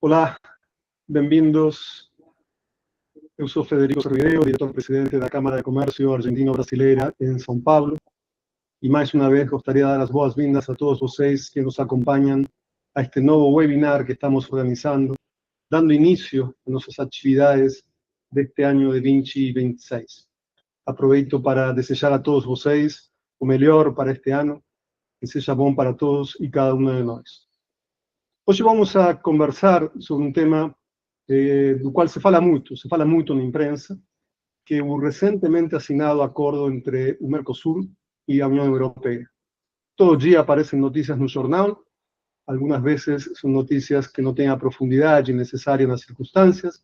Olá, bem-vindos. Eu sou Federico Servideo, diretor-presidente da Câmara de Comércio Argentino-Brasileira em São Paulo. E mais uma vez gostaria de dar as boas-vindas a todos vocês que nos acompanham a este novo webinar que estamos organizando, dando início a nossas atividades deste ano de 2026. Aproveito para desejar a todos vocês o melhor para este ano, que seja bom para todos e cada um de nós. Hoje vamos a conversar sobre um tema do qual se fala muito na imprensa, que é o recentemente assinado acordo entre o Mercosul e a União Europeia. Todo dia aparecem notícias no jornal, algumas vezes são notícias que não têm a profundidade necessária nas circunstâncias,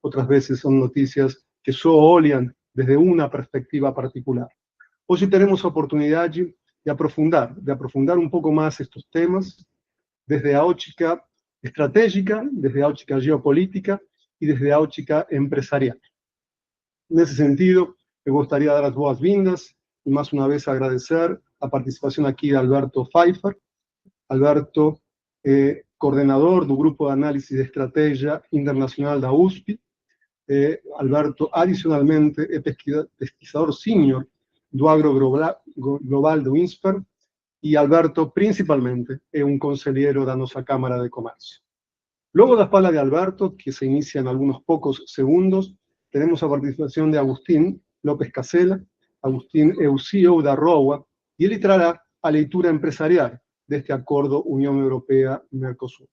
outras vezes são notícias que só olham desde uma perspectiva particular. Hoje teremos a oportunidade de aprofundar um pouco mais estes temas, desde a ótica estratégica, desde a ótica geopolítica e desde a ótica empresarial. Nesse sentido, eu gostaria de dar as boas-vindas e, mais uma vez, agradecer a participação aqui de Alberto Pfeiffer. Alberto é coordenador do Grupo de Análise de Estratégia Internacional da USP. Alberto, adicionalmente, é pesquisador sênior do Agro Global do INSPER. E Alberto, principalmente, é um conselheiro da nossa Câmara de Comércio. Logo das palavras de Alberto, que se inicia em alguns poucos segundos, teremos a participação de Agustín López Casella. Agustín é o CEO da ROA e ele trará a leitura empresarial deste acordo União Europeia-Mercosul.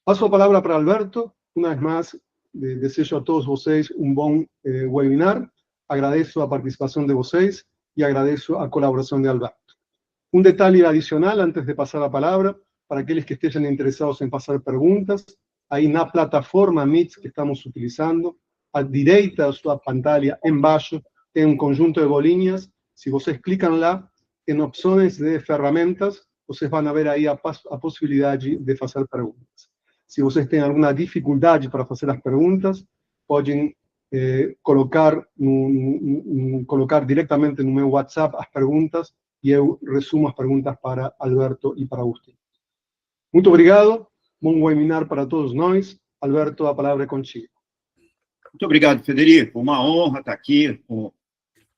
Passo a palavra para Alberto. Uma vez mais, desejo a todos vocês um bom webinar. Agradeço a participação de vocês e agradeço a colaboração de Alberto. Um detalhe adicional antes de passar a palavra, para aqueles que estejam interessados em passar perguntas, aí na plataforma Meet que estamos utilizando, à direita da sua pantalla, embaixo, tem um conjunto de bolinhas. Se vocês clicam lá, em opções de ferramentas, vocês vão ver aí a possibilidade de fazer perguntas. Se vocês têm alguma dificuldade para fazer as perguntas, podem colocar diretamente no meu WhatsApp as perguntas e eu resumo as perguntas para Alberto e para Agustín. Muito obrigado, bom webinar para todos nós. Alberto, a palavra é contigo. Muito obrigado, Federico. Uma honra estar aqui com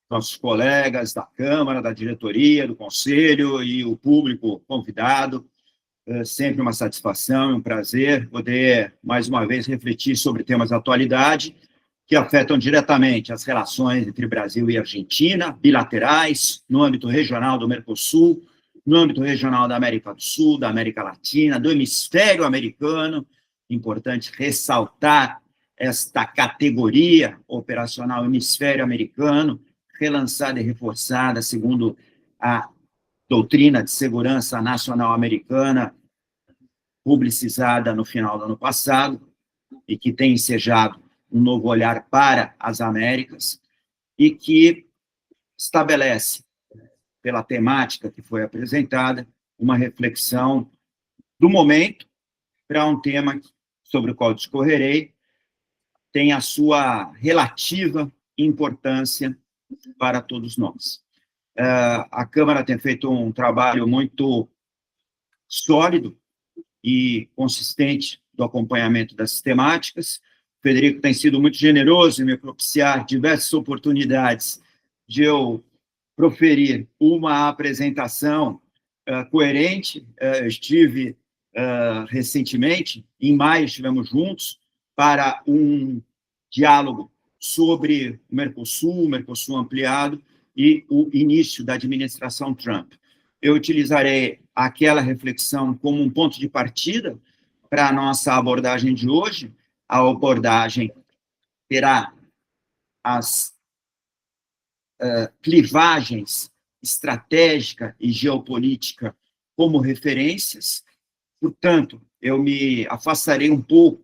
nossos colegas da Câmara, da diretoria, do Conselho e o público convidado. É sempre uma satisfação e um prazer poder, mais uma vez, refletir sobre temas da atualidade que afetam diretamente as relações entre Brasil e Argentina, bilaterais, no âmbito regional do Mercosul, no âmbito regional da América do Sul, da América Latina, do hemisfério americano. Importante ressaltar esta categoria operacional hemisfério americano, relançada e reforçada segundo a doutrina de segurança nacional americana, publicizada no final do ano passado, e que tem ensejado um novo olhar para as Américas, e que estabelece, pela temática que foi apresentada, uma reflexão do momento para um tema sobre o qual discorrerei, tem a sua relativa importância para todos nós. A Câmara tem feito um trabalho muito sólido e consistente do acompanhamento das temáticas. O Federico tem sido muito generoso em me propiciar diversas oportunidades de eu proferir uma apresentação coerente. Estive recentemente, em maio, estivemos juntos para um diálogo sobre o Mercosul ampliado e o início da administração Trump. Eu utilizarei aquela reflexão como um ponto de partida para a nossa abordagem de hoje. A abordagem terá as clivagens estratégica e geopolítica como referências. Portanto, eu me afastarei um pouco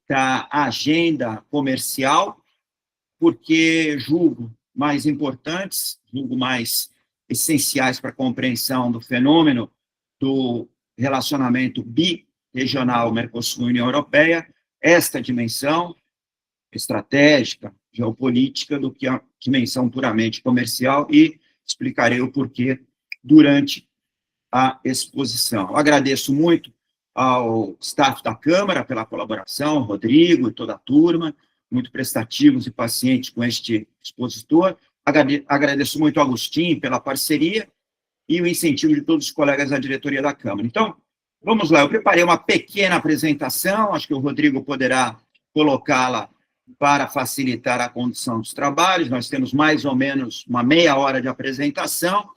da agenda comercial, porque julgo mais importantes, julgo mais essenciais para a compreensão do fenômeno do relacionamento bi-regional Mercosul-União Europeia, esta dimensão estratégica, geopolítica, do que a dimensão puramente comercial, e explicarei o porquê durante a exposição. Eu agradeço muito ao staff da Câmara pela colaboração, Rodrigo e toda a turma, muito prestativos e pacientes com este expositor. Agradeço muito ao Agostinho pela parceria e o incentivo de todos os colegas da diretoria da Câmara. Então, vamos lá, eu preparei uma pequena apresentação, acho que o Rodrigo poderá colocá-la para facilitar a condução dos trabalhos. Nós temos mais ou menos uma meia hora de apresentação,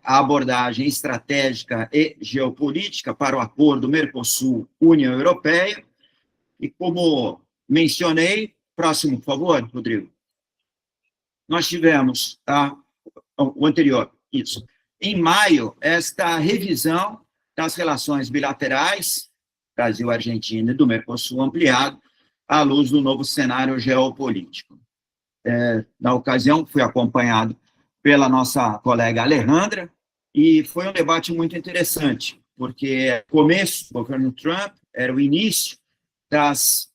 a abordagem estratégica e geopolítica para o acordo Mercosul-União Europeia, e como mencionei, próximo, por favor, Rodrigo, nós tivemos, o anterior, isso, em maio, esta revisão das relações bilaterais, Brasil-Argentina e do Mercosul ampliado, à luz do novo cenário geopolítico. Na ocasião, fui acompanhado pela nossa colega Alejandra, e foi um debate muito interessante, porque o começo do governo Trump era o início das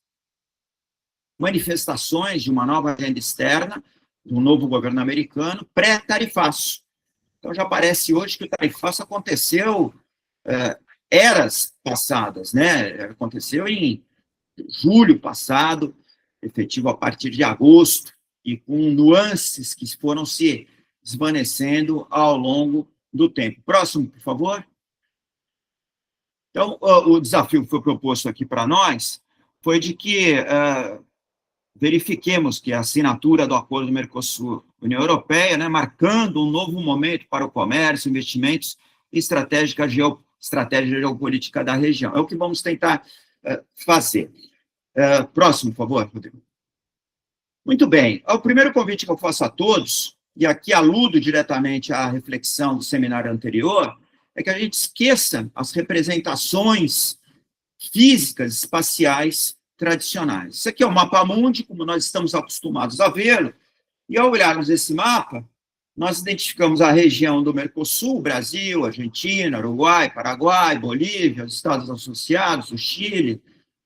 manifestações de uma nova agenda externa, do novo governo americano, pré-tarifaço. Então, já parece hoje que o tarifaço aconteceu eras passadas, né? Aconteceu em julho passado, efetivo a partir de agosto, e com nuances que foram se desvanecendo ao longo do tempo. Próximo, por favor. Então, o desafio que foi proposto aqui para nós foi de que verifiquemos que a assinatura do Acordo Mercosul-União Europeia, né, marcando um novo momento para o comércio, investimentos e estratégia geopolítica da região. É o que vamos tentar fazer. Próximo, por favor, Rodrigo. Muito bem. O primeiro convite que eu faço a todos, e aqui aludo diretamente à reflexão do seminário anterior, é que a gente esqueça as representações físicas, espaciais, tradicionais. Isso aqui é o mapa mundi, como nós estamos acostumados a vê-lo, e ao olharmos esse mapa, nós identificamos a região do Mercosul, Brasil, Argentina, Uruguai, Paraguai, Bolívia, os Estados Associados, o Chile,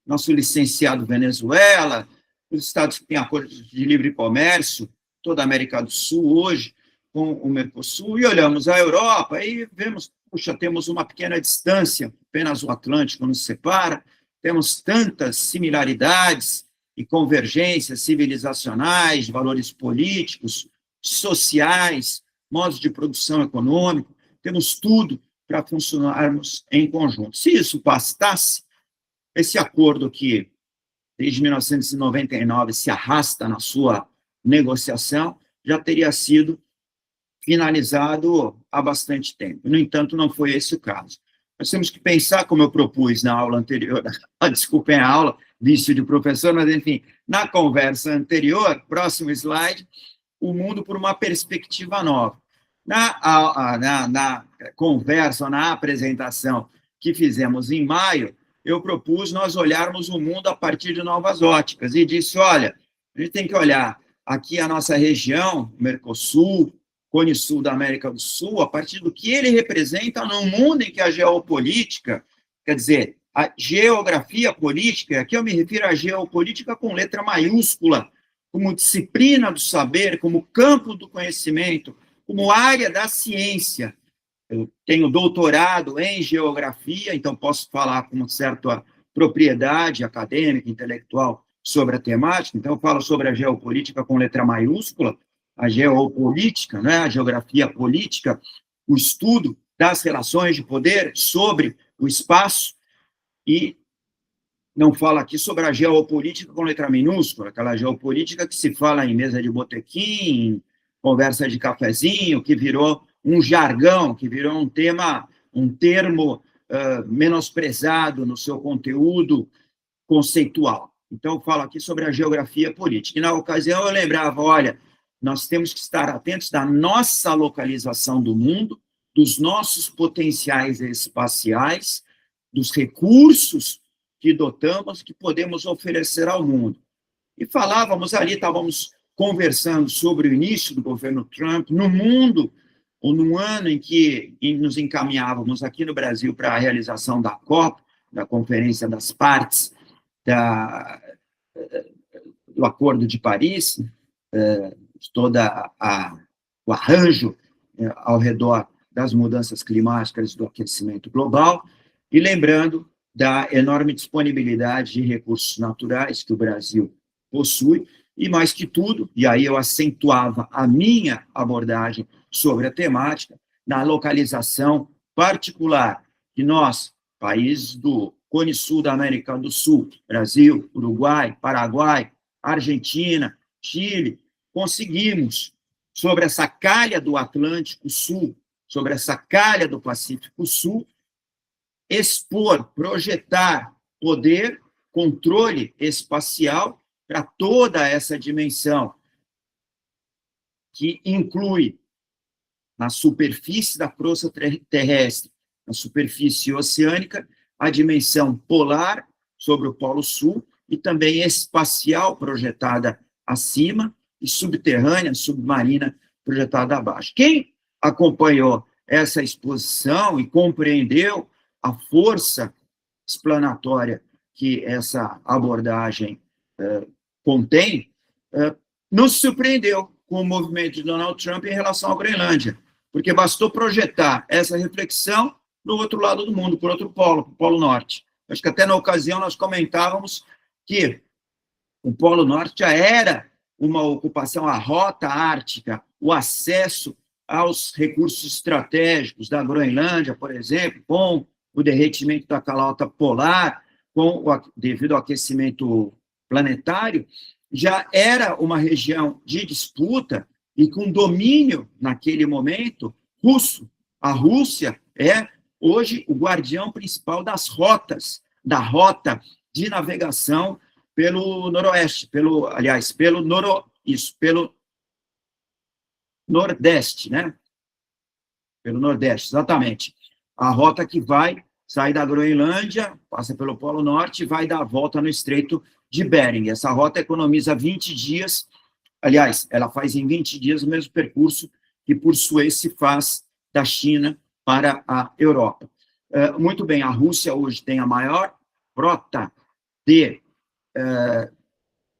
nosso licenciado Venezuela, os estados que têm acordos de livre comércio, toda a América do Sul hoje, com o Mercosul, e olhamos a Europa e vemos, puxa, temos uma pequena distância, apenas o Atlântico nos separa, temos tantas similaridades e convergências civilizacionais, valores políticos, sociais, modos de produção econômico, temos tudo para funcionarmos em conjunto. Se isso bastasse, esse acordo que, desde 1999, se arrasta na sua negociação, já teria sido finalizado há bastante tempo. No entanto, não foi esse o caso. Nós temos que pensar, como eu propus na aula anterior, desculpem a aula, vício de professor, mas, enfim, na conversa anterior, próximo slide, o mundo por uma perspectiva nova. Na conversa, na apresentação que fizemos em maio, eu propus nós olharmos o mundo a partir de novas óticas, e disse, olha, a gente tem que olhar aqui a nossa região, Mercosul, Cone Sul da América do Sul, a partir do que ele representa num mundo em que a geopolítica, quer dizer, a geografia política, aqui eu me refiro à geopolítica com letra maiúscula, como disciplina do saber, como campo do conhecimento, como área da ciência. Eu tenho doutorado em geografia, então posso falar com uma certa propriedade acadêmica, intelectual, sobre a temática, então eu falo sobre a geopolítica com letra maiúscula, a geopolítica, né, a geografia política, o estudo das relações de poder sobre o espaço, e não falo aqui sobre a geopolítica com letra minúscula, aquela geopolítica que se fala em mesa de botequim, conversa de cafezinho, que virou um jargão, que virou um termo menosprezado no seu conteúdo conceitual. Então, eu falo aqui sobre a geografia política. E, na ocasião, eu lembrava, olha, nós temos que estar atentos da nossa localização do mundo, dos nossos potenciais espaciais, dos recursos que dotamos, que podemos oferecer ao mundo. E falávamos ali, estávamos conversando sobre o início do governo Trump, no mundo, ou no ano em que nos encaminhávamos aqui no Brasil para a realização da COP, da Conferência das Partes, do Acordo de Paris, todo o arranjo ao redor das mudanças climáticas e do aquecimento global, e lembrando da enorme disponibilidade de recursos naturais que o Brasil possui, e mais que tudo, e aí eu acentuava a minha abordagem sobre a temática, na localização particular que nós, países do Cone Sul da América do Sul, Brasil, Uruguai, Paraguai, Argentina, Chile, conseguimos, sobre essa calha do Atlântico Sul, sobre essa calha do Pacífico Sul, expor, projetar poder, controle espacial para toda essa dimensão, que inclui na superfície da crosta terrestre, na superfície oceânica, a dimensão polar sobre o Polo Sul e também espacial projetada acima e subterrânea, submarina projetada abaixo. Quem acompanhou essa exposição e compreendeu a força explanatória que essa abordagem contém, não se surpreendeu com o movimento de Donald Trump em relação à Groenlândia, porque bastou projetar essa reflexão no outro lado do mundo, por outro polo, o Polo Norte. Acho que até na ocasião nós comentávamos que o Polo Norte já era uma ocupação, a rota ártica, o acesso aos recursos estratégicos da Groenlândia, por exemplo, com o derretimento da calota polar, devido ao aquecimento planetário, já era uma região de disputa e com domínio, naquele momento, russo. A Rússia é, hoje, o guardião principal das rotas, da rota de navegação pelo noroeste, pelo nordeste, né? Pelo nordeste, exatamente. A rota que vai sair da Groenlândia, passa pelo Polo Norte e vai dar a volta no Estreito de Bering. Essa rota economiza 20 dias, aliás, ela faz em 20 dias o mesmo percurso que por Suez se faz da China para a Europa. Muito bem, a Rússia hoje tem a maior frota de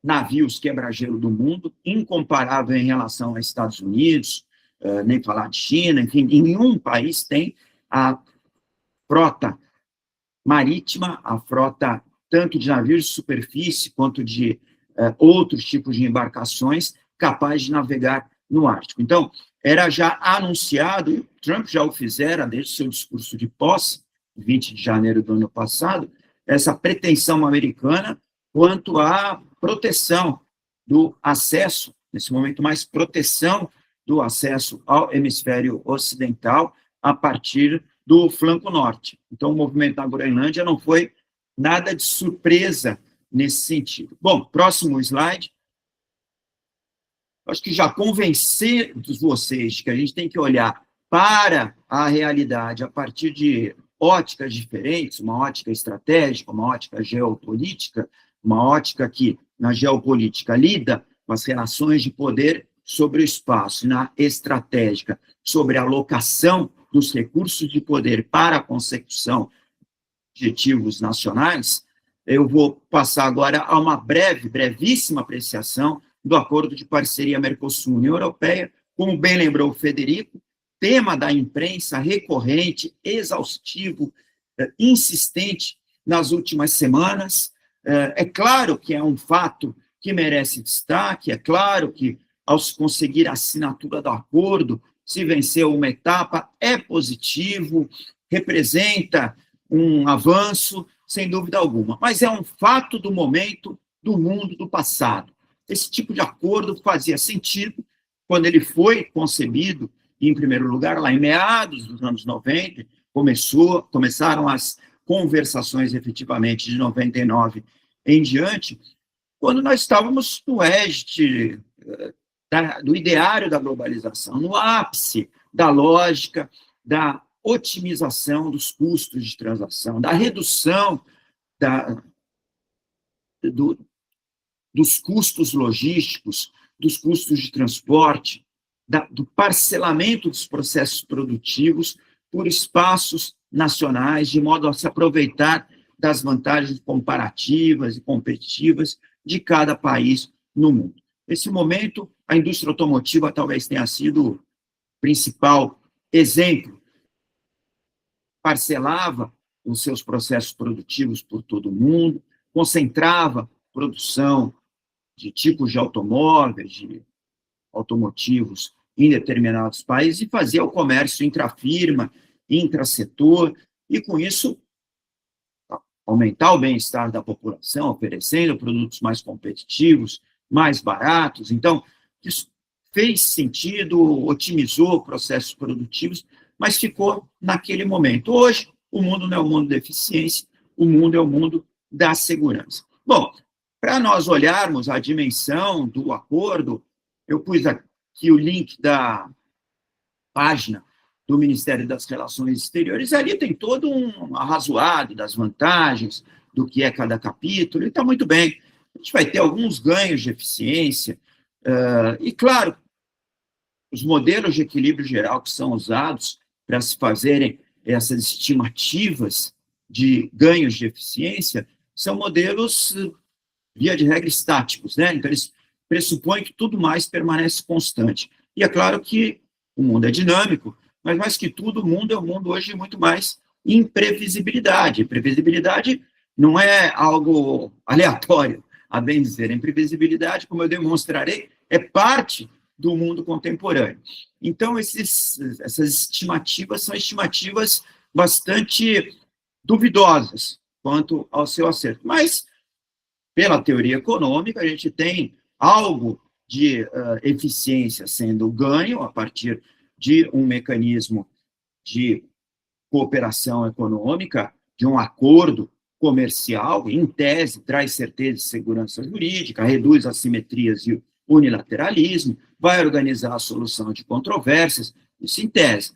navios quebra-gelo do mundo, incomparável em relação aos Estados Unidos, nem falar de China, enfim, nenhum país tem a frota marítima, a frota tanto de navios de superfície quanto de outros tipos de embarcações capaz de navegar no Ártico. Então, era já anunciado, e Trump já o fizera desde seu discurso de posse, 20 de janeiro do ano passado, essa pretensão americana quanto à proteção do acesso, nesse momento mais proteção do acesso ao hemisfério ocidental a partir do flanco norte. Então, o movimento da Groenlândia não foi nada de surpresa nesse sentido. Bom, próximo slide. Acho que já convencer vocês de que a gente tem que olhar para a realidade a partir de óticas diferentes, uma ótica estratégica, uma ótica geopolítica, uma ótica que, na geopolítica, lida com as relações de poder sobre o espaço, e na estratégica, sobre a alocação dos recursos de poder para a consecução de objetivos nacionais, eu vou passar agora a uma brevíssima apreciação do Acordo de Parceria Mercosul-União Europeia, como bem lembrou o Federico, tema da imprensa recorrente, exaustivo, insistente nas últimas semanas. É claro que é um fato que merece destaque, é claro que, ao se conseguir a assinatura do acordo, se venceu uma etapa, é positivo, representa um avanço, sem dúvida alguma, mas é um fato do momento, do mundo, do passado. Esse tipo de acordo fazia sentido quando ele foi concebido, em primeiro lugar, lá em meados dos anos 90, começaram as conversações, efetivamente, de 99 em diante, quando nós estávamos no êxito do ideário da globalização, no ápice da lógica da otimização dos custos de transação, da redução dos custos logísticos, dos custos de transporte, do parcelamento dos processos produtivos por espaços nacionais, de modo a se aproveitar das vantagens comparativas e competitivas de cada país no mundo. Nesse momento, a indústria automotiva talvez tenha sido o principal exemplo. Parcelava os seus processos produtivos por todo o mundo, concentrava produção de tipos de automóveis, de automotivos em determinados países e fazia o comércio intrafirma, intrasetor, e com isso aumentar o bem-estar da população, oferecendo produtos mais competitivos, mais baratos. Então, isso fez sentido, otimizou processos produtivos, mas ficou naquele momento. Hoje, o mundo não é o mundo da eficiência, o mundo é o mundo da segurança. Bom, para nós olharmos a dimensão do acordo, eu pus aqui o link da página do Ministério das Relações Exteriores. Ali tem todo um arrazoado das vantagens, do que é cada capítulo, e está muito bem. A gente vai ter alguns ganhos de eficiência, e, claro, os modelos de equilíbrio geral que são usados para se fazerem essas estimativas de ganhos de eficiência são modelos, via de regra, estáticos, né? Então, eles pressupõem que tudo mais permanece constante. E é claro que o mundo é dinâmico, mas, mais que tudo, o mundo é um mundo hoje muito mais imprevisibilidade. Imprevisibilidade não é algo aleatório, a bem dizer. A imprevisibilidade, como eu demonstrarei, é parte do mundo contemporâneo. Então, essas estimativas são estimativas bastante duvidosas quanto ao seu acerto. Mas, pela teoria econômica, a gente tem algo de eficiência sendo ganho a partir de um mecanismo de cooperação econômica, de um acordo comercial, em tese, traz certeza e segurança jurídica, reduz assimetrias e unilateralismo, vai organizar a solução de controvérsias, isso em tese.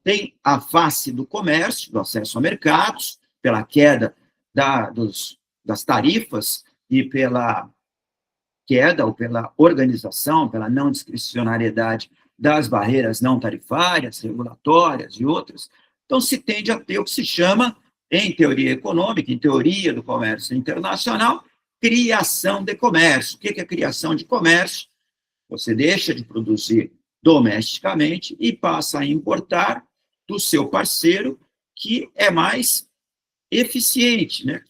Tem a face do comércio, do acesso a mercados, pela queda das tarifas e pela queda ou pela organização, pela não discricionariedade das barreiras não tarifárias, regulatórias e outras. Então, se tende a ter o que se chama, em teoria econômica, em teoria do comércio internacional, criação de comércio. O que é criação de comércio? Você deixa de produzir domesticamente e passa a importar do seu parceiro, que é mais eficiente, né?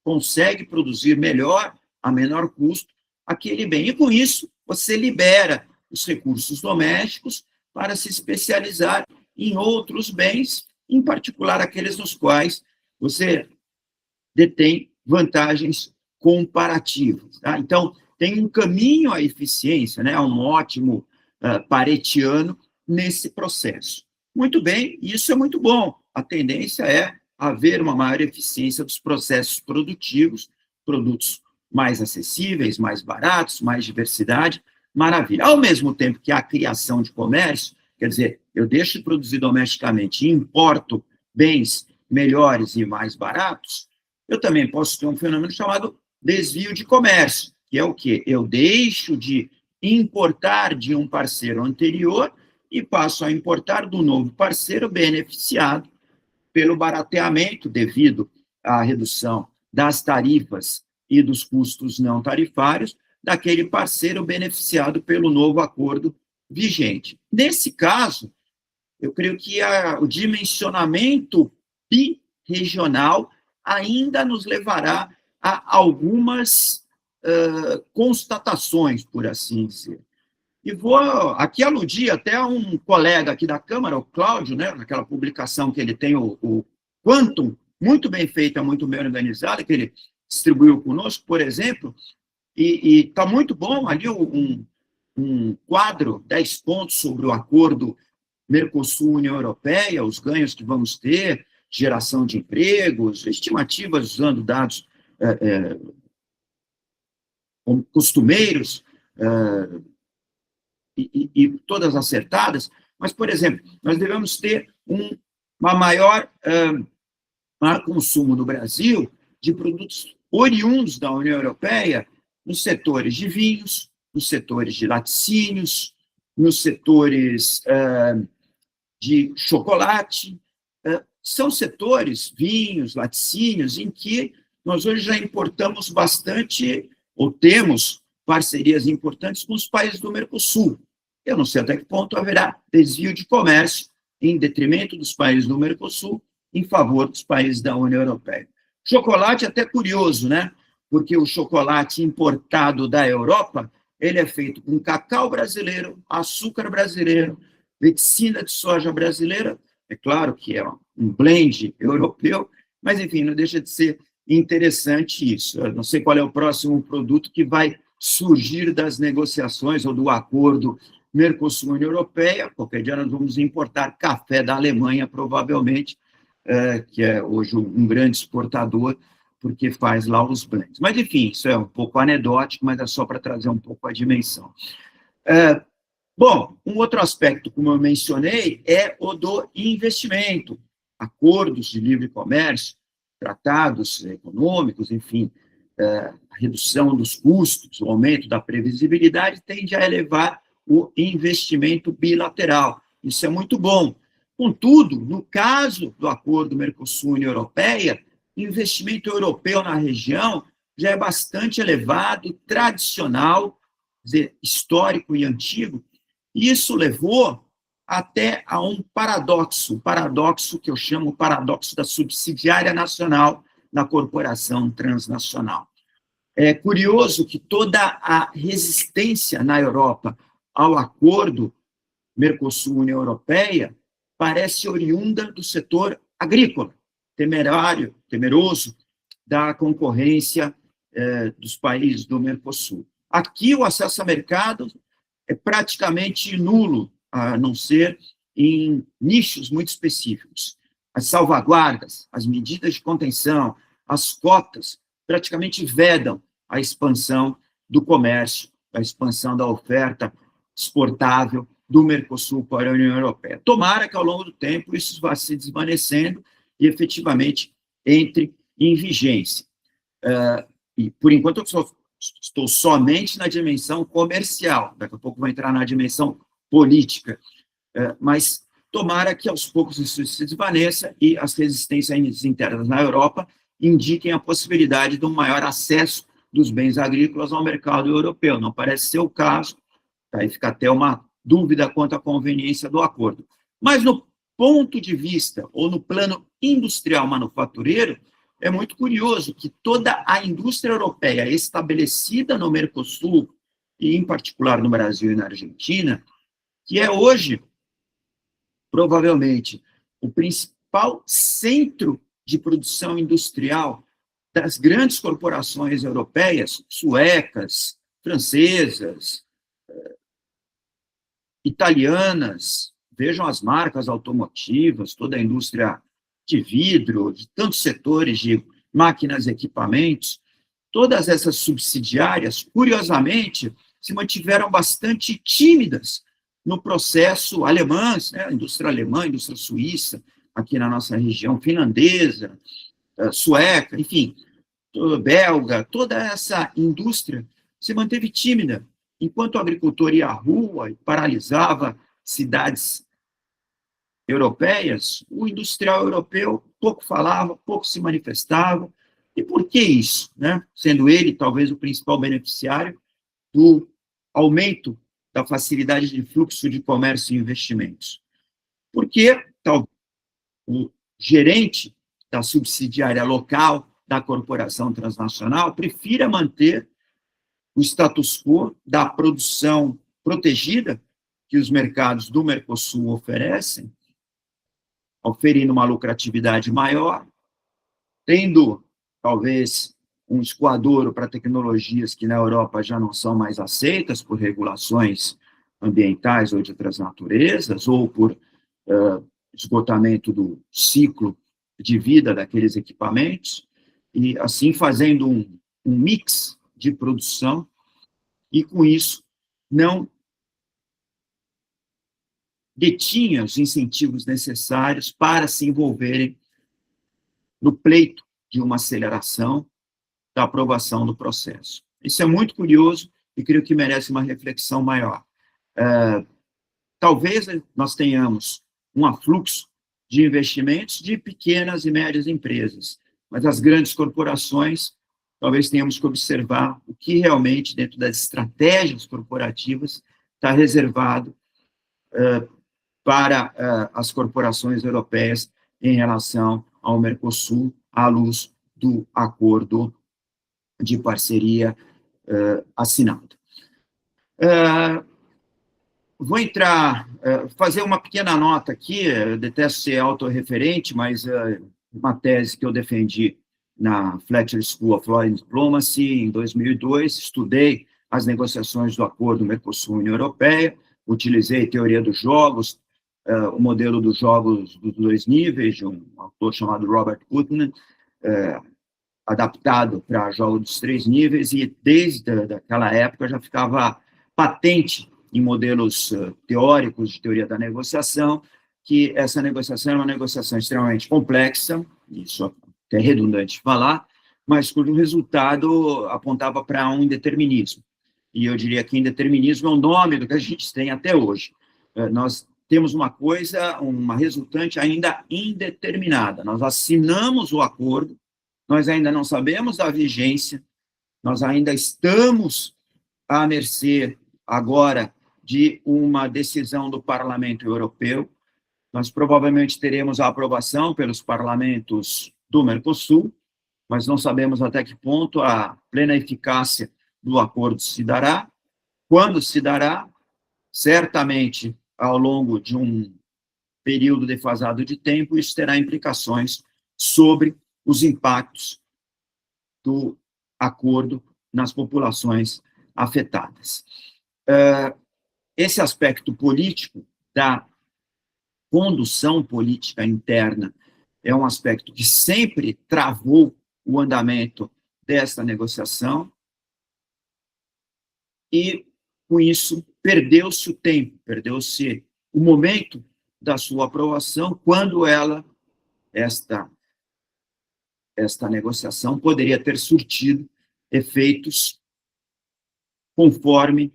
Consegue produzir melhor, a menor custo, aquele bem. E, com isso, você libera os recursos domésticos para se especializar em outros bens, em particular aqueles nos quais você detém vantagens comparativas. Tá? Então, tem um caminho à eficiência, né? Um ótimo paretiano nesse processo. Muito bem, isso é muito bom. A tendência é haver uma maior eficiência dos processos produtivos, produtos mais acessíveis, mais baratos, mais diversidade, maravilha. Ao mesmo tempo que a criação de comércio, quer dizer, eu deixo de produzir domesticamente e importo bens melhores e mais baratos, eu também posso ter um fenômeno chamado desvio de comércio, que é o quê? Eu deixo de importar de um parceiro anterior e passo a importar do novo parceiro beneficiado pelo barateamento devido à redução das tarifas e dos custos não tarifários daquele parceiro beneficiado pelo novo acordo vigente. Nesse caso, eu creio que o dimensionamento birregional ainda nos levará a algumas constatações, por assim dizer. E vou aqui aludir até a um colega aqui da Câmara, o Cláudio, né, naquela publicação que ele tem, o Quantum, muito bem feita, muito bem organizada, que ele distribuiu conosco, por exemplo, e está muito bom ali um quadro, 10 pontos sobre o acordo Mercosul-União Europeia, os ganhos que vamos ter, geração de empregos, estimativas usando dados costumeiros, e todas acertadas, mas, por exemplo, nós devemos ter uma maior consumo no Brasil de produtos oriundos da União Europeia nos setores de vinhos, nos setores de laticínios, nos setores de chocolate. São setores, vinhos, laticínios, em que nós hoje já importamos bastante, ou temos parcerias importantes com os países do Mercosul. Eu não sei até que ponto haverá desvio de comércio em detrimento dos países do Mercosul em favor dos países da União Europeia. Chocolate é até curioso, né? Porque o chocolate importado da Europa, ele é feito com cacau brasileiro, açúcar brasileiro, laticínio de soja brasileira, é claro que é um blend europeu, mas, enfim, não deixa de ser interessante isso. Eu não sei qual é o próximo produto que vai surgir das negociações ou do acordo Mercosul-União Europeia. Qualquer dia nós vamos importar café da Alemanha, provavelmente, que é hoje um grande exportador, porque faz lá os blends. Mas, enfim, isso é um pouco anedótico, mas é só para trazer um pouco a dimensão. Bom, um outro aspecto, como eu mencionei, é o do investimento. Acordos de livre comércio, tratados econômicos, enfim, a redução dos custos, o aumento da previsibilidade tende a elevar o investimento bilateral. Isso é muito bom. Contudo, no caso do acordo Mercosul-União Europeia, o investimento europeu na região já é bastante elevado, tradicional, quer dizer, histórico e antigo, e isso levou até a um paradoxo que eu chamo paradoxo da subsidiária nacional na corporação transnacional. É curioso que toda a resistência na Europa ao acordo Mercosul-União Europeia parece oriunda do setor agrícola, temeroso da concorrência dos países do Mercosul. Aqui, o acesso a mercado é praticamente nulo, a não ser em nichos muito específicos. As salvaguardas, as medidas de contenção, as cotas, praticamente vedam a expansão do comércio, a expansão da oferta exportável do Mercosul para a União Europeia. Tomara que, ao longo do tempo, isso vá se desvanecendo e, efetivamente, entre em vigência. E, por enquanto, eu estou somente na dimensão comercial, daqui a pouco vou entrar na dimensão política, mas tomara que, aos poucos, isso se desvaneça e as resistências internas na Europa indiquem a possibilidade de um maior acesso dos bens agrícolas ao mercado europeu. Não parece ser o caso, aí fica até uma dúvida quanto à conveniência do acordo. Mas, no ponto de vista, ou no plano industrial manufatureiro, é muito curioso que toda a indústria europeia estabelecida no Mercosul, e em particular no Brasil e na Argentina, que é hoje, provavelmente, o principal centro de produção industrial das grandes corporações europeias, suecas, francesas, italianas, vejam as marcas automotivas, toda a indústria de vidro, de tantos setores de máquinas e equipamentos, todas essas subsidiárias, curiosamente, se mantiveram bastante tímidas no processo alemãs, né, a indústria alemã, a indústria suíça, aqui na nossa região, finlandesa, sueca, enfim, belga, toda essa indústria se manteve tímida, enquanto o agricultor ia à rua e paralisava cidades europeias, o industrial europeu pouco falava, pouco se manifestava. E por que isso? Né? Sendo ele, talvez, o principal beneficiário do aumento da facilidade de fluxo de comércio e investimentos. Porque o gerente da subsidiária local da corporação transnacional prefira manter o status quo da produção protegida que os mercados do Mercosul oferecem, oferindo uma lucratividade maior, tendo, talvez, um escoadouro para tecnologias que na Europa já não são mais aceitas por regulações ambientais ou de outras naturezas, ou por esgotamento do ciclo de vida daqueles equipamentos, e assim fazendo um mix de produção, e com isso não detinha os incentivos necessários para se envolverem no pleito de uma aceleração da aprovação do processo. Isso é muito curioso e creio que merece uma reflexão maior. Talvez nós tenhamos um afluxo de investimentos de pequenas e médias empresas, mas as grandes corporações, talvez tenhamos que observar o que realmente, dentro das estratégias corporativas, está reservado para as corporações europeias em relação ao Mercosul, à luz do acordo de parceria assinado. Vou fazer uma pequena nota aqui, eu detesto ser autorreferente, mas uma tese que eu defendi na Fletcher School of Law and Diplomacy em 2002, estudei as negociações do acordo Mercosul-União Europeia, utilizei teoria dos jogos, o modelo dos jogos dos dois níveis, de um autor chamado Robert Putnam, adaptado para jogos dos três níveis, e desde aquela época já ficava patente em modelos teóricos de teoria da negociação, que essa negociação é uma negociação extremamente complexa, isso é redundante falar, mas cujo resultado apontava para um indeterminismo. E eu diria que indeterminismo é o nome do que a gente tem até hoje. Nós temos uma coisa, uma resultante ainda indeterminada. Nós assinamos o acordo, nós ainda não sabemos a vigência, nós ainda estamos à mercê, agora, de uma decisão do Parlamento Europeu. Nós provavelmente teremos a aprovação pelos parlamentos do Mercosul, mas não sabemos até que ponto a plena eficácia do acordo se dará. Quando se dará, certamente, ao longo de um período defasado de tempo, isso terá implicações sobre os impactos do acordo nas populações afetadas. Esse aspecto político da condução política interna é um aspecto que sempre travou o andamento desta negociação e, com isso, perdeu-se o tempo, perdeu-se o momento da sua aprovação, quando esta negociação poderia ter surtido efeitos conforme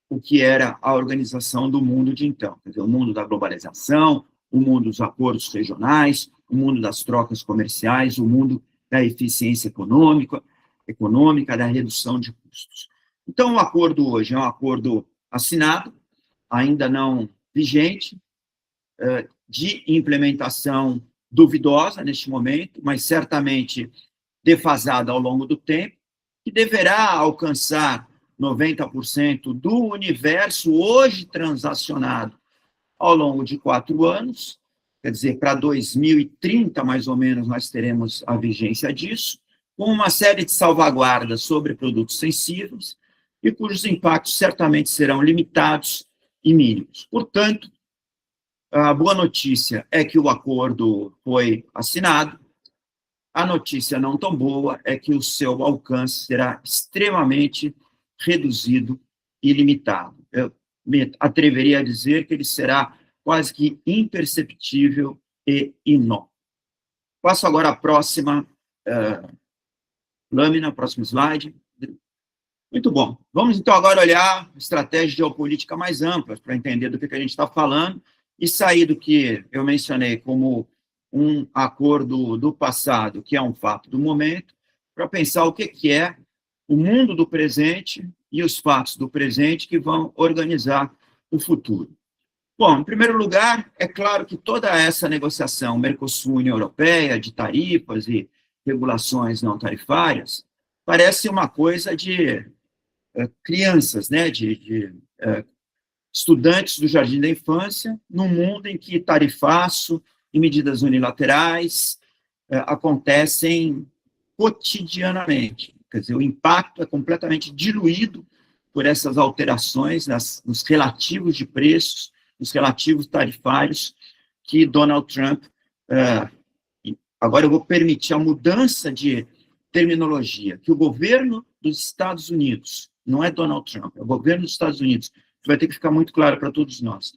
o que era a organização do mundo de então, quer dizer, o mundo da globalização, o mundo dos acordos regionais, o mundo das trocas comerciais, o mundo da eficiência econômica, da redução de custos. Então, o acordo hoje é um acordo assinado, ainda não vigente, de implementação duvidosa neste momento, mas certamente defasada ao longo do tempo, que deverá alcançar 90% do universo hoje transacionado ao longo de 4 anos, quer dizer, para 2030, mais ou menos, nós teremos a vigência disso, com uma série de salvaguardas sobre produtos sensíveis e cujos impactos certamente serão limitados e mínimos. Portanto, a boa notícia é que o acordo foi assinado. A notícia não tão boa é que o seu alcance será extremamente reduzido e limitado. Eu me atreveria a dizer que ele será quase que imperceptível e inócuo. Passo agora à próxima lâmina, próximo slide. Muito bom. Vamos, então, agora olhar estratégia geopolítica mais ampla, para entender do que a gente está falando, e sair do que eu mencionei como um acordo do passado, que é um fato do momento, para pensar o que é o mundo do presente e os fatos do presente que vão organizar o futuro. Bom, em primeiro lugar, é claro que toda essa negociação Mercosul-União Europeia, de tarifas e regulações não tarifárias, parece uma coisa de crianças, né, de estudantes do jardim da infância, num mundo em que tarifaço e medidas unilaterais acontecem cotidianamente. Quer dizer, o impacto é completamente diluído por essas alterações nos relativos de preços, nos relativos tarifários que Donald Trump... agora eu vou permitir a mudança de terminologia, que o governo dos Estados Unidos, não é Donald Trump, é o governo dos Estados Unidos, isso vai ter que ficar muito claro para todos nós,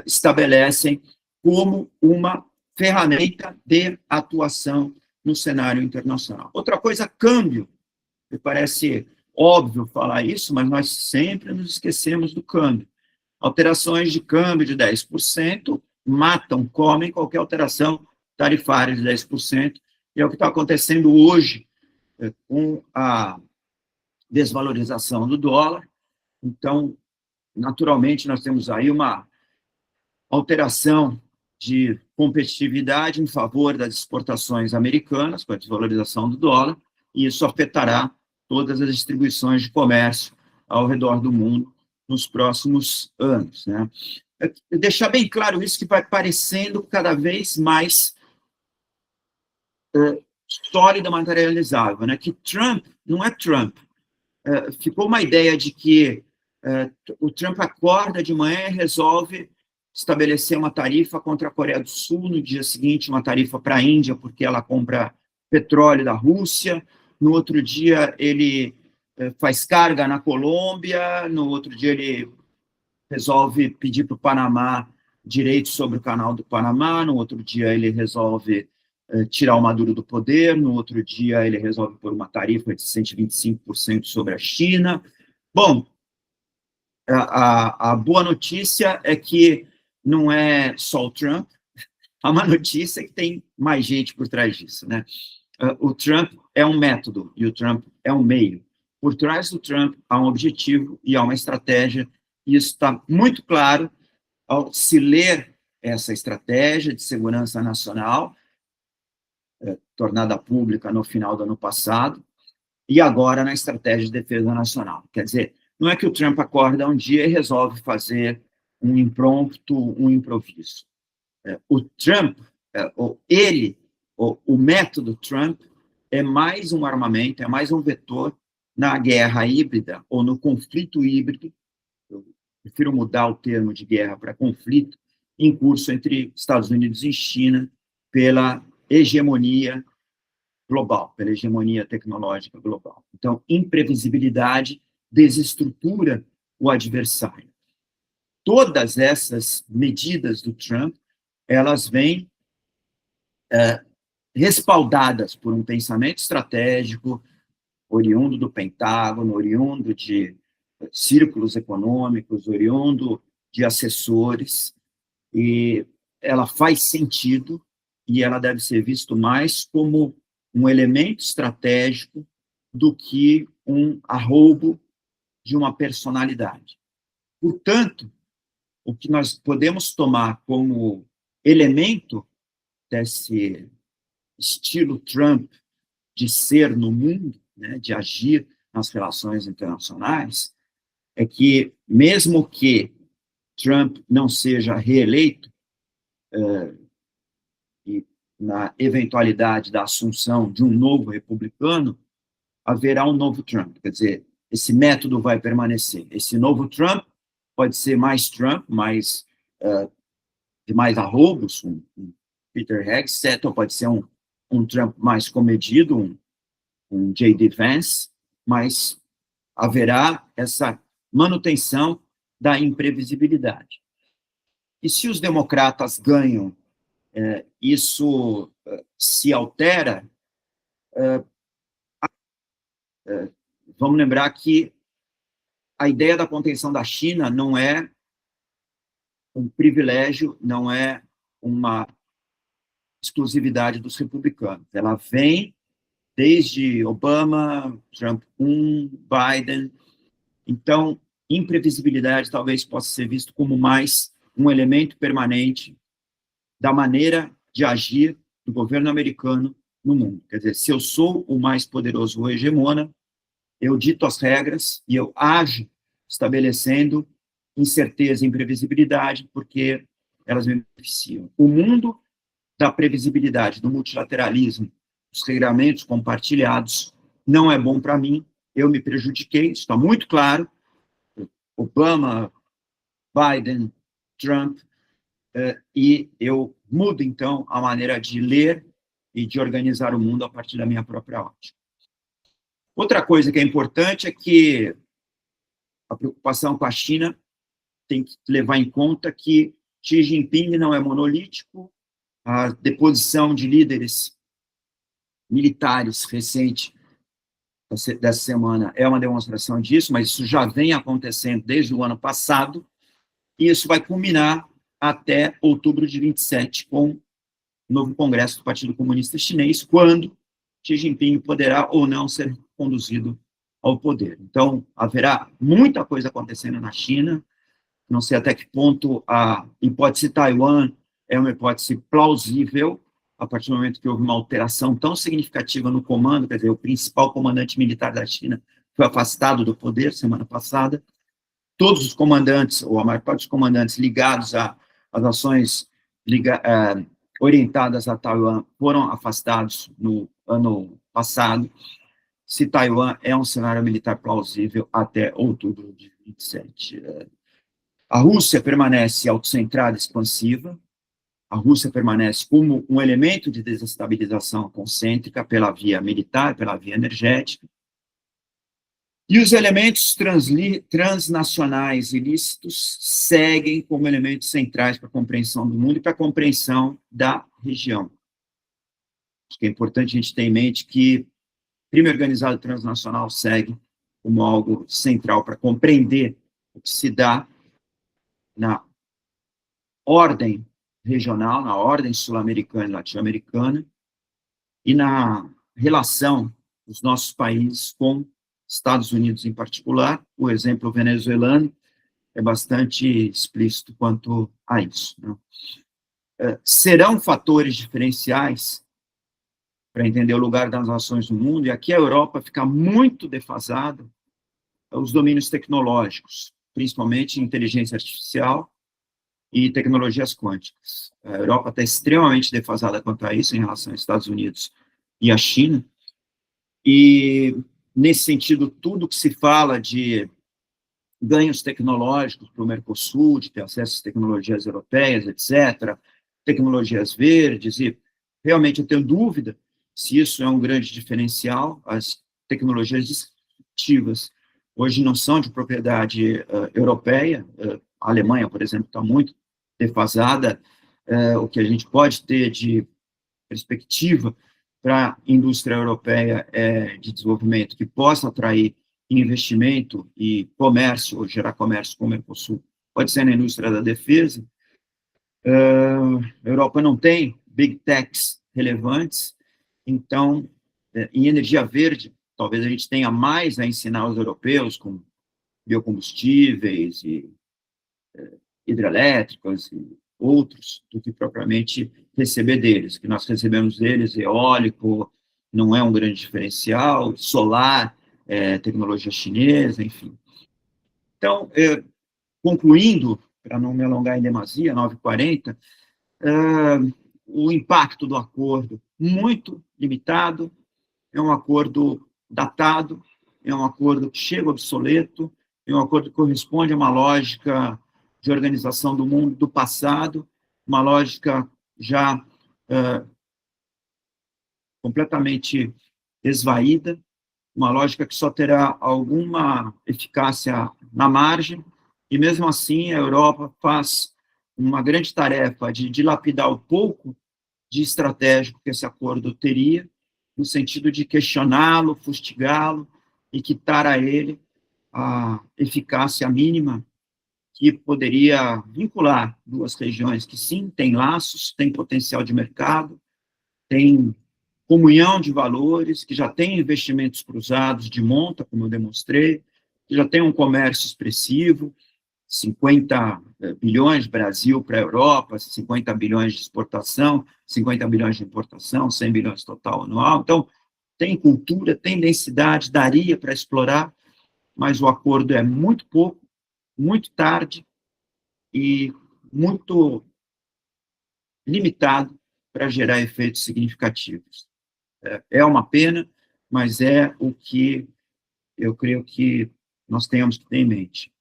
estabelecem como uma ferramenta de atuação no cenário internacional. Outra coisa, câmbio. Me parece óbvio falar isso, mas nós sempre nos esquecemos do câmbio. Alterações de câmbio de 10% matam, comem qualquer alteração tarifária de 10%, e é o que está acontecendo hoje com a desvalorização do dólar. Então, naturalmente, nós temos aí uma alteração de competitividade em favor das exportações americanas, com a desvalorização do dólar, e isso afetará todas as distribuições de comércio ao redor do mundo nos próximos anos, né? Deixar bem claro isso, que vai parecendo cada vez mais sólido, materializável, né? Que Trump não é Trump. Ficou uma ideia de que o Trump acorda de manhã e resolve estabelecer uma tarifa contra a Coreia do Sul, no dia seguinte uma tarifa para a Índia, porque ela compra petróleo da Rússia, no outro dia ele faz carga na Colômbia, no outro dia ele resolve pedir para o Panamá direitos sobre o canal do Panamá, no outro dia ele resolve tirar o Maduro do poder, no outro dia ele resolve pôr uma tarifa de 125% sobre a China. Bom, a boa notícia é que não é só o Trump, a má notícia é que tem mais gente por trás disso, né? O Trump é um método e o Trump é um meio. Por trás do Trump há um objetivo e há uma estratégia, e isso está muito claro ao se ler essa estratégia de segurança nacional, tornada pública no final do ano passado, e agora na estratégia de defesa nacional. Quer dizer, não é que o Trump acorda um dia e resolve fazer um impromptu, um improviso. O Trump, o método Trump é mais um armamento, é mais um vetor na guerra híbrida ou no conflito híbrido. Eu prefiro mudar o termo de guerra para conflito em curso entre Estados Unidos e China pela hegemonia global, pela hegemonia tecnológica global. Então, imprevisibilidade desestrutura o adversário. Todas essas medidas do Trump, elas vêm respaldadas por um pensamento estratégico, oriundo do Pentágono, oriundo de círculos econômicos, oriundo de assessores, e ela faz sentido, e ela deve ser visto mais como um elemento estratégico do que um arroubo de uma personalidade. Portanto, o que nós podemos tomar como elemento desse estilo Trump de ser no mundo, né, de agir nas relações internacionais, é que, mesmo que Trump não seja reeleito, e na eventualidade da assunção de um novo republicano, haverá um novo Trump. Quer dizer, esse método vai permanecer. Esse novo Trump pode ser mais Trump, de mais arroubos, um Peter Hegseth, ou pode ser um Trump mais comedido, um J.D. Vance, mas haverá essa manutenção da imprevisibilidade. E se os democratas ganham, isso se altera, vamos lembrar que a ideia da contenção da China não é um privilégio, não é uma exclusividade dos republicanos. Ela vem desde Obama, Trump 1, Biden. Então, imprevisibilidade talvez possa ser visto como mais um elemento permanente da maneira de agir do governo americano no mundo. Quer dizer, se eu sou o mais poderoso, o hegemona, eu dito as regras e eu ajo estabelecendo incerteza e imprevisibilidade, porque elas me beneficiam. O mundo da previsibilidade, do multilateralismo, dos regramentos compartilhados, não é bom para mim, eu me prejudiquei, isso está muito claro. Obama, Biden, Trump, e eu mudo, então, a maneira de ler e de organizar o mundo a partir da minha própria ótica. Outra coisa que é importante é que a preocupação com a China tem que levar em conta que Xi Jinping não é monolítico, a deposição de líderes militares recente dessa semana é uma demonstração disso, mas isso já vem acontecendo desde o ano passado, e isso vai culminar até outubro de 27, com o novo Congresso do Partido Comunista Chinês, quando Xi Jinping poderá ou não ser conduzido ao poder. Então, haverá muita coisa acontecendo na China, não sei até que ponto a hipótese Taiwan é uma hipótese plausível, a partir do momento que houve uma alteração tão significativa no comando, quer dizer, o principal comandante militar da China foi afastado do poder semana passada, todos os comandantes, ou a maior parte dos comandantes ligados às ações orientadas a Taiwan foram afastados no ano passado. Se Taiwan é um cenário militar plausível até outubro de 27. A Rússia permanece autocentrada e expansiva, a Rússia permanece como um elemento de desestabilização concêntrica pela via militar, pela via energética, e os elementos transnacionais ilícitos seguem como elementos centrais para a compreensão do mundo e para a compreensão da região. Acho que é importante a gente ter em mente que crime organizado transnacional segue como algo central para compreender o que se dá na ordem regional, na ordem sul-americana e latino-americana, e na relação dos nossos países com Estados Unidos em particular. O exemplo venezuelano é bastante explícito quanto a isso, né? Serão fatores diferenciais para entender o lugar das nações no mundo, e aqui a Europa fica muito defasada aos domínios tecnológicos, principalmente inteligência artificial e tecnologias quânticas. A Europa está extremamente defasada quanto a isso em relação aos Estados Unidos e à China, e, nesse sentido, tudo que se fala de ganhos tecnológicos para o Mercosul, de ter acesso às tecnologias europeias, etc., tecnologias verdes, e realmente eu tenho dúvida se isso é um grande diferencial. As tecnologias disruptivas hoje não são de propriedade europeia. A Alemanha, por exemplo, está muito defasada. O que a gente pode ter de perspectiva para a indústria europeia de desenvolvimento que possa atrair investimento e comércio, ou gerar comércio com o Mercosul, pode ser na indústria da defesa. A Europa não tem big techs relevantes, então, em energia verde, talvez a gente tenha mais a ensinar aos europeus, com biocombustíveis e hidrelétricas e outros, do que propriamente receber deles. O que nós recebemos deles, eólico, não é um grande diferencial, solar, tecnologia chinesa, enfim. Então, concluindo, para não me alongar em demasia, 9h40, o impacto do acordo muito limitado, é um acordo datado, é um acordo que chega obsoleto, é um acordo que corresponde a uma lógica de organização do mundo do passado, uma lógica já completamente esvaída, uma lógica que só terá alguma eficácia na margem, e mesmo assim a Europa faz uma grande tarefa de dilapidar o pouco de estratégico que esse acordo teria, no sentido de questioná-lo, fustigá-lo e quitar a ele a eficácia mínima que poderia vincular duas regiões que, sim, têm laços, têm potencial de mercado, têm comunhão de valores, que já têm investimentos cruzados de monta, como eu demonstrei, que já têm um comércio expressivo, 50 bilhões Brasil para a Europa, 50 bilhões de exportação, 50 bilhões de importação, 100 bilhões total anual. Então, tem cultura, tem densidade, daria para explorar, mas o acordo é muito pouco, muito tarde e muito limitado para gerar efeitos significativos. É uma pena, mas é o que eu creio que nós tenhamos que ter em mente.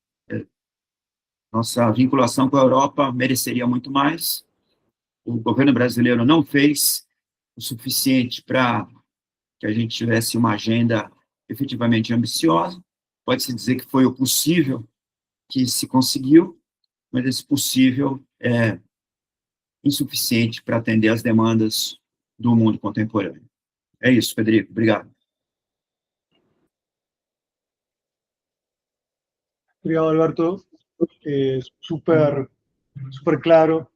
Nossa vinculação com a Europa mereceria muito mais. O governo brasileiro não fez o suficiente para que a gente tivesse uma agenda efetivamente ambiciosa. Pode-se dizer que foi o possível que se conseguiu, mas esse possível é insuficiente para atender às demandas do mundo contemporâneo. É isso, Federico. Obrigado. Obrigado, Alberto. Súper claro,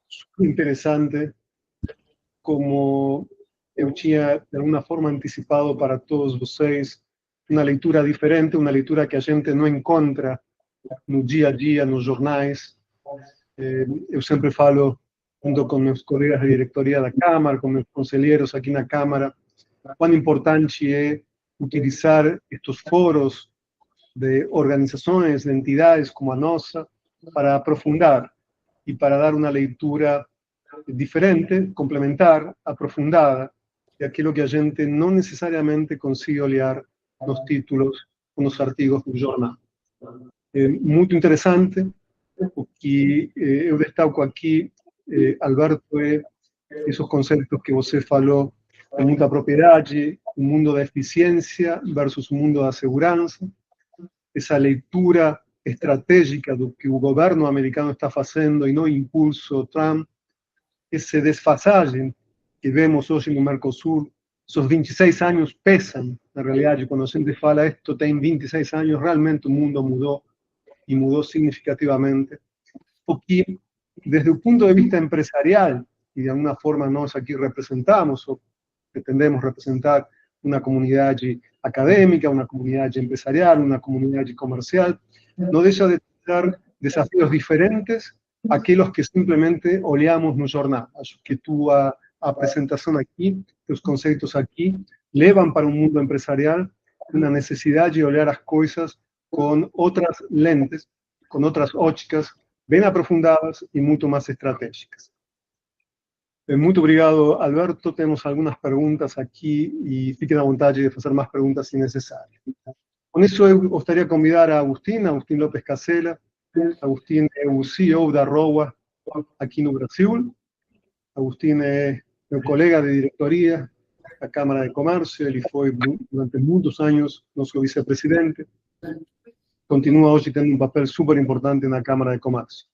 súper interesante, como eu tinha, de alguma forma, antecipado para todos vocês uma leitura diferente, uma leitura que a gente não encontra no dia a dia, nos jornais. Eu sempre falo junto com meus colegas de diretoria da Câmara, com meus conselheiros aqui na Câmara, quão importante é utilizar estes foros de organizações, de entidades como a nossa, para aprofundar e para dar uma leitura diferente, complementar, aprofundada, de aquilo que a gente não necessariamente consegue olhar nos títulos ou nos artigos do jornal. É muito interessante. O que eu destaco aqui, Alberto, é esses conceitos que você falou com muita propriedade, o mundo da eficiência versus o mundo da segurança, essa leitura estratégica do que o governo americano está fazendo e não o impulso Trump, essa desfasagem que vemos hoje no Mercosul, esos 26 anos pesam, na realidade, quando a gente fala isto tem 26 anos, realmente o mundo mudou, e mudou significativamente, porque desde o ponto de vista empresarial, e de alguma forma nós aqui representamos, ou pretendemos representar uma comunidade acadêmica, uma comunidade empresarial, uma comunidade comercial, não deixa de ter desafios diferentes àqueles que simplesmente olhamos no jornal. Acho que tua apresentação aqui, teus conceitos aqui, levam para o mundo empresarial uma necessidade de olhar as coisas com outras lentes, com outras óticas, bem aprofundadas e muito mais estratégicas. Muito obrigado, Alberto. Temos algumas perguntas aqui e fiquem à vontade de fazer mais perguntas se necessário. Com isso, eu gostaria de convidar a Agustín López Casella. Agustín é o CEO da ROA aqui no Brasil. Agustín é meu colega de diretoria da Câmara de Comércio. Ele foi, durante muitos anos, nosso vice-presidente. Continua hoje tendo um papel super importante na Câmara de Comércio.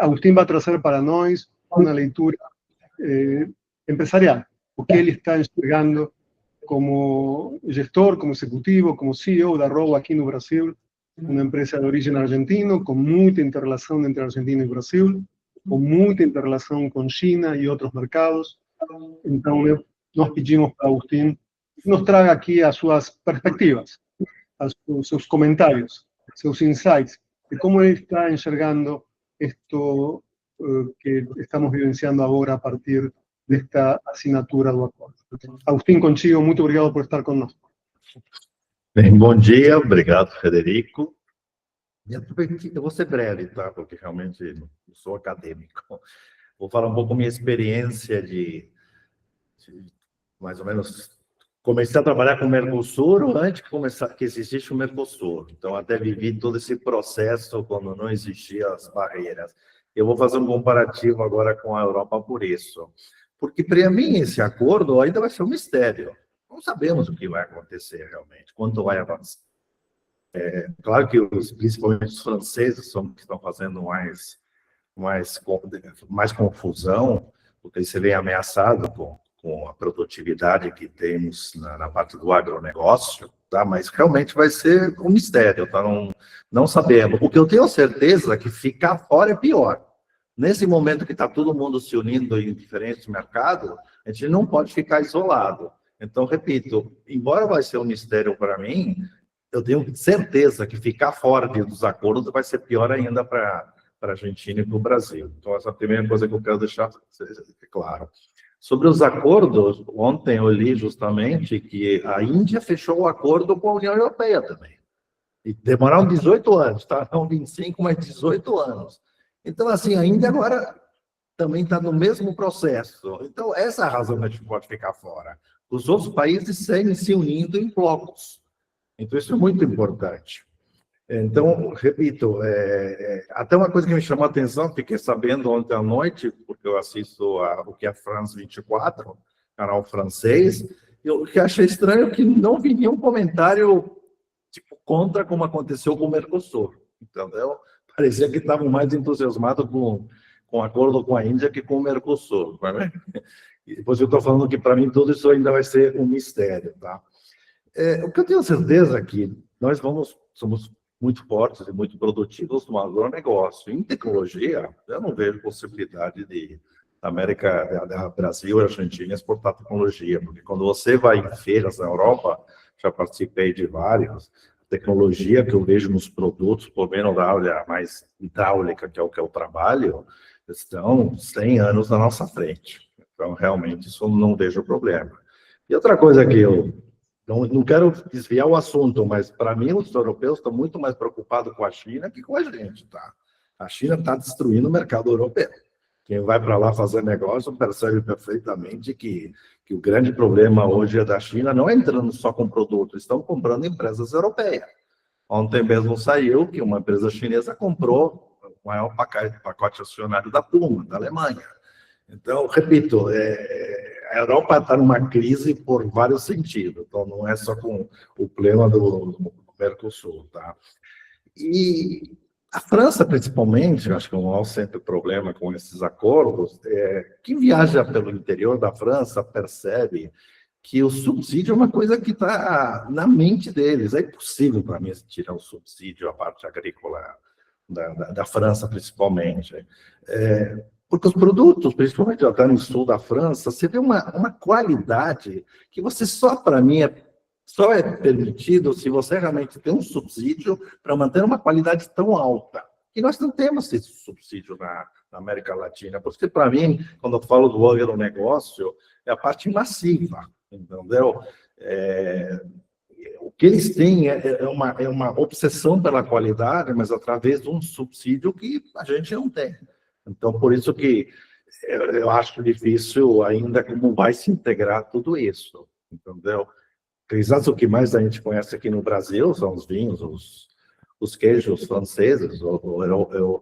Agustín vai trazer para nós uma leitura empresarial, o que ele está enxergando como gestor, como executivo, como CEO da ROA aqui no Brasil, uma empresa de origem argentina, com muita interrelação entre Argentina e Brasil, com muita interrelação com China e outros mercados. Então, nós pedimos para Agustín que nos traga aqui as suas perspectivas, seus comentários, seus insights, de como ele está enxergando isto que estamos vivenciando agora a partir desta assinatura do acordo. Agustín, contigo, muito obrigado por estar conosco. Bem, bom dia, obrigado, Frederico. Eu vou ser breve, tá? Porque realmente não sou acadêmico. Vou falar um pouco da minha experiência de mais ou menos, comecei a trabalhar com o Mercosul antes que existisse o Mercosul. Então, até vivi todo esse processo quando não existiam as barreiras. Eu vou fazer um comparativo agora com a Europa por isso. Porque, para mim, esse acordo ainda vai ser um mistério. Não sabemos o que vai acontecer realmente, quanto vai avançar. Claro que principalmente os franceses são que estão fazendo mais confusão, porque eles se veem ameaçados com a produtividade que temos na parte do agronegócio, tá? Mas realmente vai ser um mistério, tá? Não sabemos. O que eu tenho certeza é que ficar fora é pior. Nesse momento que está todo mundo se unindo em diferentes mercados, a gente não pode ficar isolado. Então, repito, embora vai ser um mistério para mim, eu tenho certeza que ficar fora dos acordos vai ser pior ainda para a Argentina e para o Brasil. Então, essa é a primeira coisa que eu quero deixar claro. Sobre os acordos, ontem eu li justamente que a Índia fechou o acordo com a União Europeia também. E demoraram 18 anos, tá? Não 25, mas 18 anos. Então, assim, a Índia agora também está no mesmo processo. Então, essa é a razão que a gente pode ficar fora. Os outros países seguem se unindo em blocos. Então, isso é muito importante. Então, repito, até uma coisa que me chamou a atenção, fiquei sabendo ontem à noite, porque eu assisto o que é France 24, canal francês, eu que achei estranho que não vi nenhum comentário contra como aconteceu com o Mercosul. Entendeu? Parecia que estavam mais entusiasmados com o acordo com a Índia que com o Mercosul. E depois eu estou falando que, para mim, tudo isso ainda vai ser um mistério. Tá? O que eu tenho certeza é que nós somos muito fortes e muito produtivos no agronegócio. Em tecnologia, eu não vejo possibilidade de da Brasil e Argentina exportar tecnologia, porque quando você vai em feiras na Europa, já participei de vários, tecnologia que eu vejo nos produtos, por menos da área mais hidráulica, que é o que eu trabalho, estão 100 anos na nossa frente. Então, realmente, isso não vejo problema. E outra coisa que eu não quero desviar o assunto, mas, para mim, os europeus estão muito mais preocupados com a China que com a gente, tá? A China está destruindo o mercado europeu. Quem vai para lá fazer negócio percebe perfeitamente que o grande problema hoje da China não é entrando só com produtos, estão comprando empresas europeias. Ontem mesmo saiu que uma empresa chinesa comprou o maior pacote acionário da Puma, da Alemanha. Então, repito, a Europa está numa crise por vários sentidos, então não é só com o problema do Mercosul, tá? E a França, principalmente, acho que é o maior sempre problema com esses acordos, quem viaja pelo interior da França percebe que o subsídio é uma coisa que está na mente deles. É impossível para mim tirar o subsídio, a parte agrícola da França, principalmente. Porque os produtos, principalmente até no sul da França, você vê uma qualidade que você para mim, só é permitido se você realmente tem um subsídio para manter uma qualidade tão alta. E nós não temos esse subsídio na América Latina. Porque, para mim, quando eu falo do agronegócio, é a parte massiva, entendeu? O que eles têm é uma obsessão pela qualidade, mas através de um subsídio que a gente não tem. Então, por isso que eu acho difícil ainda como vai se integrar tudo isso, entendeu? Exato, o que mais a gente conhece aqui no Brasil são os vinhos, os queijos franceses ou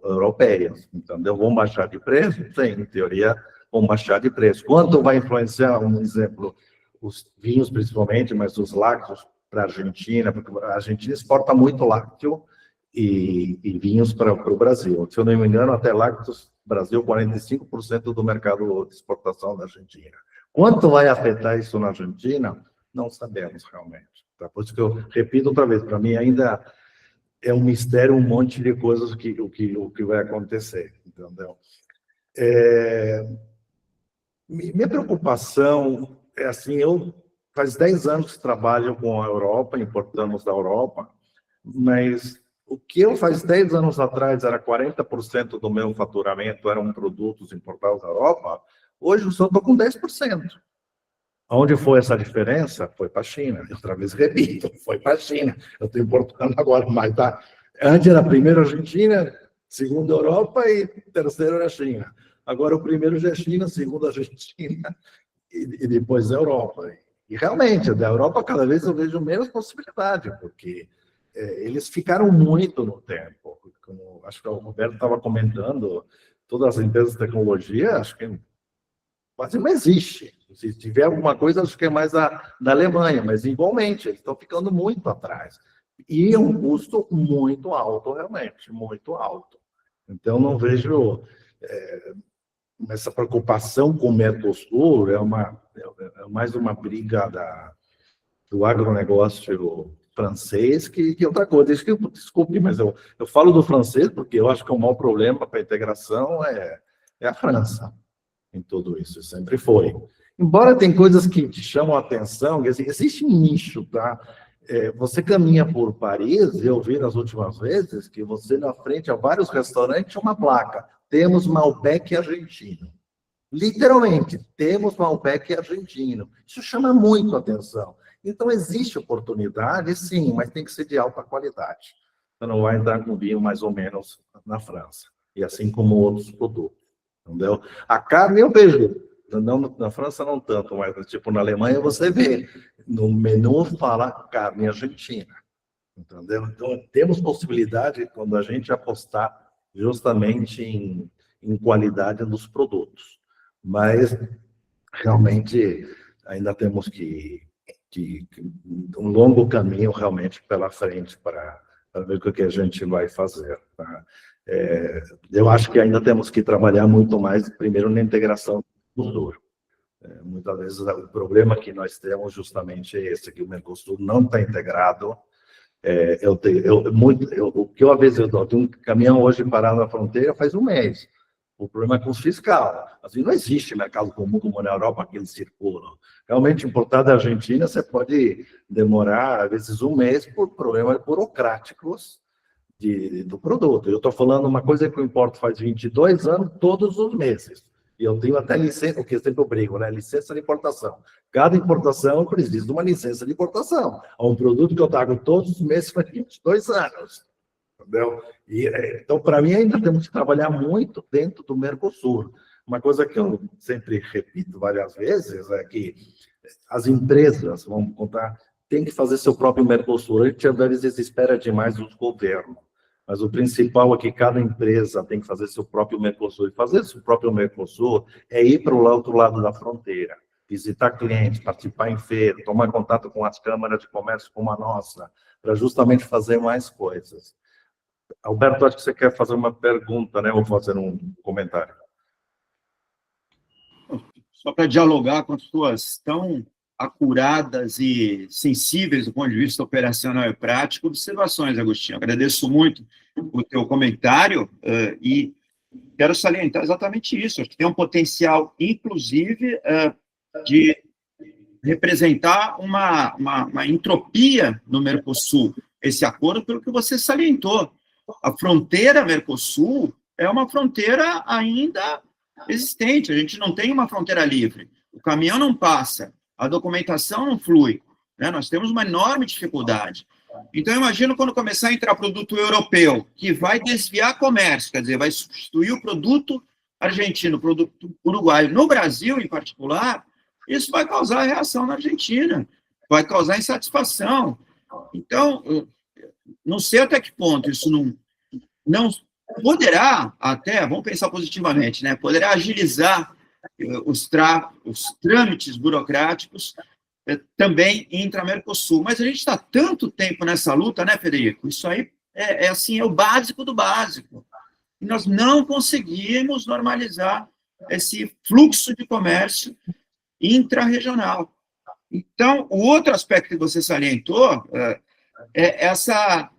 europeus, entendeu? Vão baixar de preço? Sim, em teoria, vão baixar de preço. Quanto vai influenciar, um exemplo, os vinhos principalmente, mas os lácteos para a Argentina, porque a Argentina exporta muito lácteo e vinhos para o Brasil. Se eu não me engano, até lácteos, Brasil, 45% do mercado de exportação da Argentina. Quanto vai afetar isso na Argentina? Não sabemos realmente. Tá? Por isso que eu repito outra vez, para mim ainda é um mistério, um monte de coisas o que vai acontecer, entendeu? Minha preocupação é assim, eu faz 10 anos que trabalho com a Europa, importamos da Europa, mas o que eu faz 10 anos atrás era 40% do meu faturamento eram produtos importados da Europa, hoje eu só estou com 10%. Onde foi essa diferença? Foi para a China. Outra vez repito, foi para a China. Eu estou importando agora, mas tá. Antes era primeiro a Argentina, segundo a Europa e terceiro era a China. Agora o primeiro já é a China, segundo a Argentina e depois a Europa. E realmente, da Europa cada vez eu vejo menos possibilidade, porque eles ficaram muito no tempo. Como, acho que o Roberto estava comentando, todas as empresas de tecnologia, acho que quase não existe. Se tiver alguma coisa, acho que é mais da Alemanha, mas igualmente, eles estão ficando muito atrás. E é um custo muito alto, realmente, muito alto. Então, não vejo essa preocupação com o Mercosul, é mais uma briga do agronegócio francês que outra coisa. Desculpe, mas eu falo do francês porque eu acho que o maior problema para a integração é a França em tudo isso, sempre foi. Embora tem coisas que te chamam a atenção, existe um nicho, tá? Você caminha por Paris, eu vi nas últimas vezes que você na frente a vários restaurantes uma placa, temos Malbec argentino. Literalmente, temos Malbec argentino. Isso chama muito a atenção. Então, existe oportunidade, sim, mas tem que ser de alta qualidade. Você não vai entrar com vinho mais ou menos na França. E assim como outros produtos. Entendeu? A carne eu vejo. Não, na França não tanto, mas tipo na Alemanha você vê. No menu fala carne argentina. Entendeu? Então, temos possibilidade quando a gente apostar justamente em qualidade dos produtos. Mas, realmente, ainda temos que um longo caminho realmente pela frente para ver o que a gente vai fazer. Tá? Eu acho que ainda temos que trabalhar muito mais, primeiro, na integração do Sul. Muitas vezes o problema que nós temos justamente é esse, que o Mercosul não está integrado. O que eu às vezes eu tenho um caminhão hoje parado na fronteira faz um mês. O problema é com os fiscal. Assim, não existe mercado comum como na Europa, aquele circulam. Realmente, importar da Argentina, você pode demorar, às vezes, um mês por problemas burocráticos do produto. Eu estou falando uma coisa que eu importo faz 22 anos, todos os meses. E eu tenho até licença, porque sempre eu brigo, né? Licença de importação. Cada importação eu preciso de uma licença de importação. É um produto que eu trago todos os meses faz 22 anos. Entendeu? Então, para mim, ainda temos que trabalhar muito dentro do Mercosul. Uma coisa que eu sempre repito várias vezes é que as empresas, vamos contar, têm que fazer seu próprio Mercosul. A gente, às vezes, espera demais dos governos. Mas o principal é que cada empresa tem que fazer seu próprio Mercosul. E fazer seu próprio Mercosul é ir para o outro lado da fronteira, visitar clientes, participar em feira, tomar contato com as câmaras de comércio como a nossa, para justamente fazer mais coisas. Alberto, acho que você quer fazer uma pergunta, né? Ou fazer um comentário. Só para dialogar com as suas tão acuradas e sensíveis do ponto de vista operacional e prático, observações, Agostinho. Agradeço muito o teu comentário e quero salientar exatamente isso. Acho que tem um potencial, inclusive, de representar uma entropia no Mercosul, esse acordo, pelo que você salientou. A fronteira Mercosul é uma fronteira ainda existente, a gente não tem uma fronteira livre, o caminhão não passa, a documentação não flui, né? Nós temos uma enorme dificuldade. Então, eu imagino quando começar a entrar produto europeu, que vai desviar comércio, quer dizer, vai substituir o produto argentino, o produto uruguaio, no Brasil, em particular, isso vai causar reação na Argentina, vai causar insatisfação. Então, não sei até que ponto isso não poderá até, vamos pensar positivamente, né, poderá agilizar os trâmites burocráticos também intra-Mercosul. Mas a gente está tanto tempo nessa luta, né, Federico? Isso aí assim, é o básico do básico. E nós não conseguimos normalizar esse fluxo de comércio intra-regional. Então, o outro aspecto que você salientou é essa,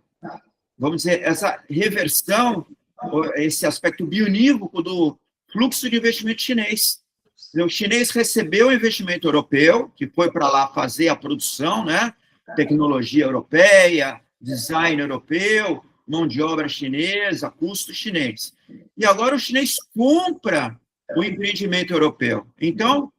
vamos dizer, essa reversão, esse aspecto bionívoco do fluxo de investimento chinês. O chinês recebeu o investimento europeu, que foi para lá fazer a produção, né? Tecnologia europeia, design europeu, mão de obra chinesa, custo chinês. E agora o chinês compra o empreendimento europeu. Então,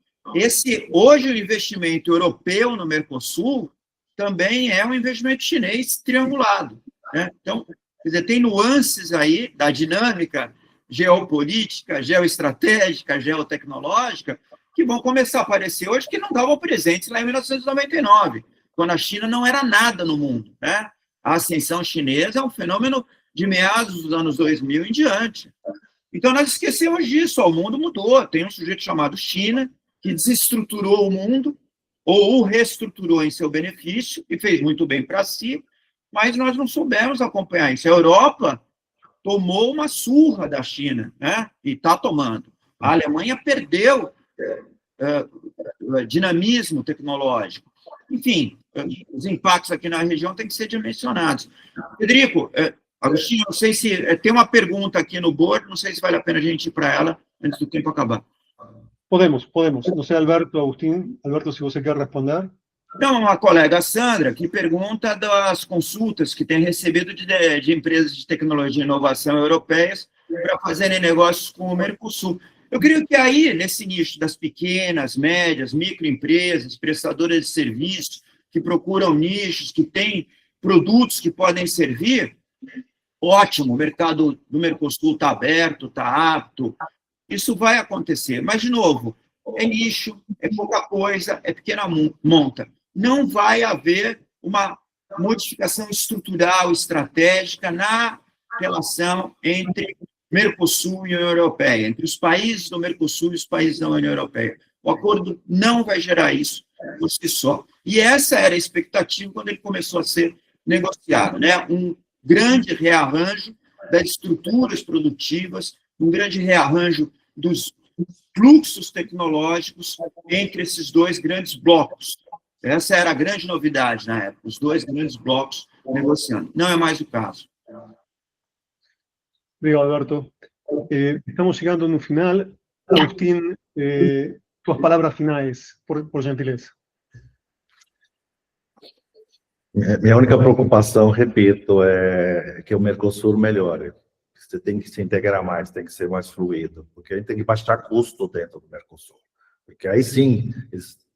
hoje o investimento europeu no Mercosul também é um investimento chinês triangulado, né? Então, quer dizer, tem nuances aí da dinâmica geopolítica, geoestratégica, geotecnológica, que vão começar a aparecer hoje, que não estavam presentes lá em 1999, quando a China não era nada no mundo, né? A ascensão chinesa é um fenômeno de meados dos anos 2000 em diante. Então, nós esquecemos disso, o mundo mudou. Tem um sujeito chamado China, que desestruturou o mundo, ou o reestruturou em seu benefício, e fez muito bem para si, mas nós não soubemos acompanhar isso. A Europa tomou uma surra da China, né? E está tomando. A Alemanha perdeu dinamismo tecnológico. Enfim, os impactos aqui na região têm que ser dimensionados. Federico, Agostinho, não sei se tem uma pergunta aqui no board, não sei se vale a pena a gente ir para ela antes do tempo acabar. Podemos. Não sei, Alberto, Agustín. Alberto, se você quer responder. Então, uma colega, Sandra, que pergunta das consultas que tem recebido de empresas de tecnologia e inovação europeias para fazerem negócios com o Mercosul. Eu creio que aí, nesse nicho das pequenas, médias, microempresas, prestadoras de serviços, que procuram nichos, que têm produtos que podem servir, ótimo, o mercado do Mercosul está aberto, está apto, isso vai acontecer. Mas, de novo, é nicho, é pouca coisa, é pequena monta. Não vai haver uma modificação estrutural, estratégica na relação entre Mercosul e União Europeia, entre os países do Mercosul e os países da União Europeia. O acordo não vai gerar isso por si só. E essa era a expectativa quando ele começou a ser negociado, né? Um grande rearranjo das estruturas produtivas, um grande rearranjo dos fluxos tecnológicos entre esses dois grandes blocos. Essa era a grande novidade na época, os dois grandes blocos negociando. Não é mais o caso. Obrigado, Alberto. Estamos chegando no final. Agustín, tuas palavras finais, por gentileza. Minha única preocupação, repito, é que o Mercosul melhore. Você tem que se integrar mais, tem que ser mais fluido, porque a gente tem que baixar custo dentro do Mercosul. Porque aí sim,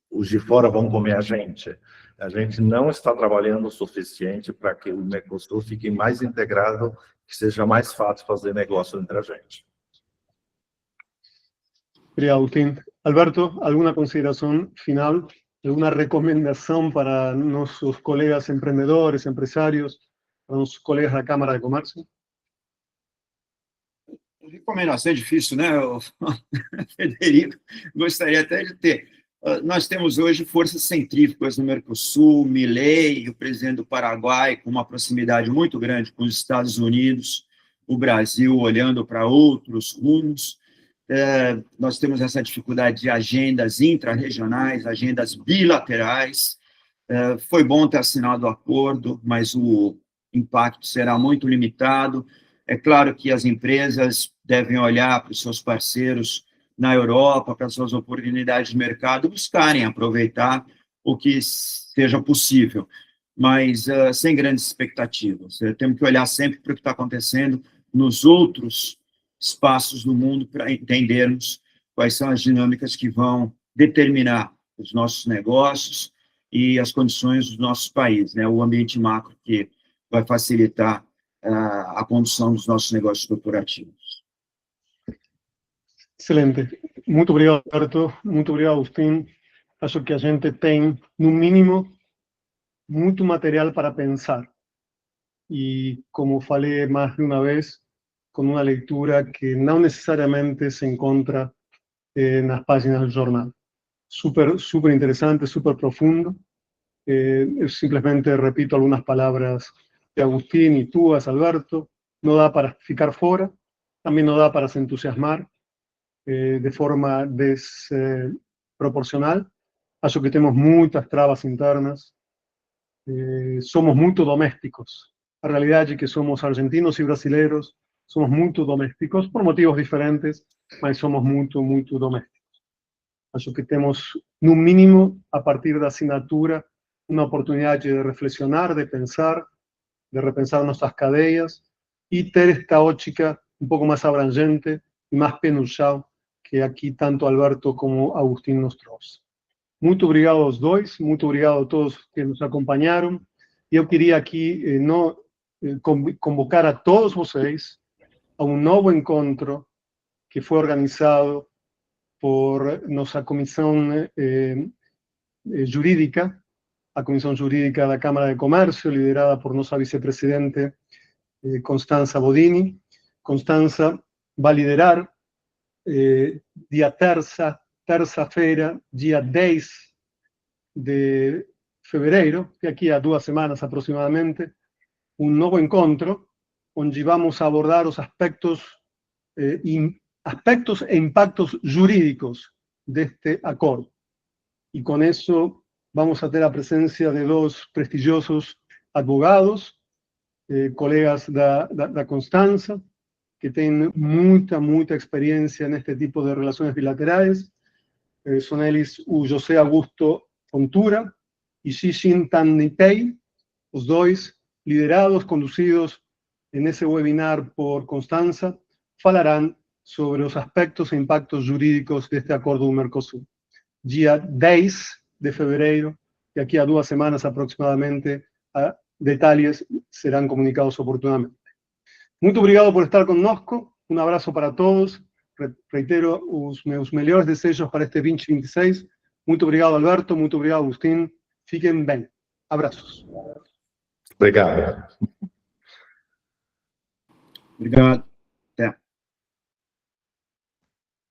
os de fora vão comer a gente. A gente não está trabalhando o suficiente para que o Mercosul fique mais integrado, que seja mais fácil fazer negócio entre a gente. Obrigado, Agustín. Alberto, ¿alguna consideración final? ¿Alguna recomendación para nuestros colegas emprendedores, empresarios, para nuestros colegas da Câmara de Comércio? Recomendação é difícil, né, Federico? Gostaria até de ter. Nós temos hoje forças centrífugas no Mercosul, Milei, o presidente do Paraguai, com uma proximidade muito grande com os Estados Unidos, o Brasil olhando para outros rumos. Nós temos essa dificuldade de agendas intra-regionais, agendas bilaterais. Foi bom ter assinado o acordo, mas o impacto será muito limitado. É claro que as empresas devem olhar para os seus parceiros na Europa, para as suas oportunidades de mercado, buscarem aproveitar o que seja possível, mas sem grandes expectativas. Temos que olhar sempre para o que está acontecendo nos outros espaços do mundo para entendermos quais são as dinâmicas que vão determinar os nossos negócios e as condições dos nossos países, né? O ambiente macro que vai facilitar a condução dos nossos negócios corporativos. Excelente. Muito obrigado, Alberto. Muito obrigado, Agustín. Acho que a gente tem, no mínimo, muito material para pensar. E, como falei mais de uma vez, com uma leitura que não necessariamente se encontra nas páginas do jornal. Súper interessante, súper profundo. Eu simplesmente repito algumas palavras de Agustín y tuyas, Alberto. No da para ficar fora, también no da para se entusiasmar de forma desproporcional. Acho que temos muitas travas internas, somos muito domésticos. A realidade é que somos argentinos e brasileiros, somos muito domésticos, por motivos diferentes, mas somos muito domésticos. Acho que temos, no mínimo, a partir da assinatura, uma oportunidade de reflexionar, de pensar, de repensar nuestras cadeias y ter esta ótica un poco más abrangente y más pé no chão que aqui tanto Alberto como Agustín nos trouxe. Muito obrigado aos dois, muito obrigado a todos que nos acompanharam. E eu queria aqui convocar a todos vocês a um novo encontro que foi organizado por nossa comissão jurídica, a Comisión Jurídica da Cámara de Comercio, liderada por nuestra vicepresidente Constanza Bodini. Constanza va a liderar dia terça-feira, dia 10 de fevereiro, que aqui há 2 semanas aproximadamente, um novo encontro, onde vamos a abordar os aspectos e impactos jurídicos deste acordo. E com isso vamos a ter a presencia de 2 prestigiosos advogados, colegas da Constanza, que tienen mucha experiencia en este tipo de relaciones bilaterales. Son eles o José Augusto Fontura y Xixin Tan Nipei, los 2 liderados, conducidos en ese webinar por Constanza, falarán sobre los aspectos e impactos jurídicos de este acordo do Mercosul. Dia 10 de fevereiro, y aquí a 2 semanas aproximadamente, detalles serán comunicados oportunamente. Muito obrigado por estar conosco, un abrazo para todos, reitero os meus melhores desejos para este 2026, muito obrigado Alberto, muito obrigado Agustín, fiquem bem, abraços. Obrigado. Obrigado.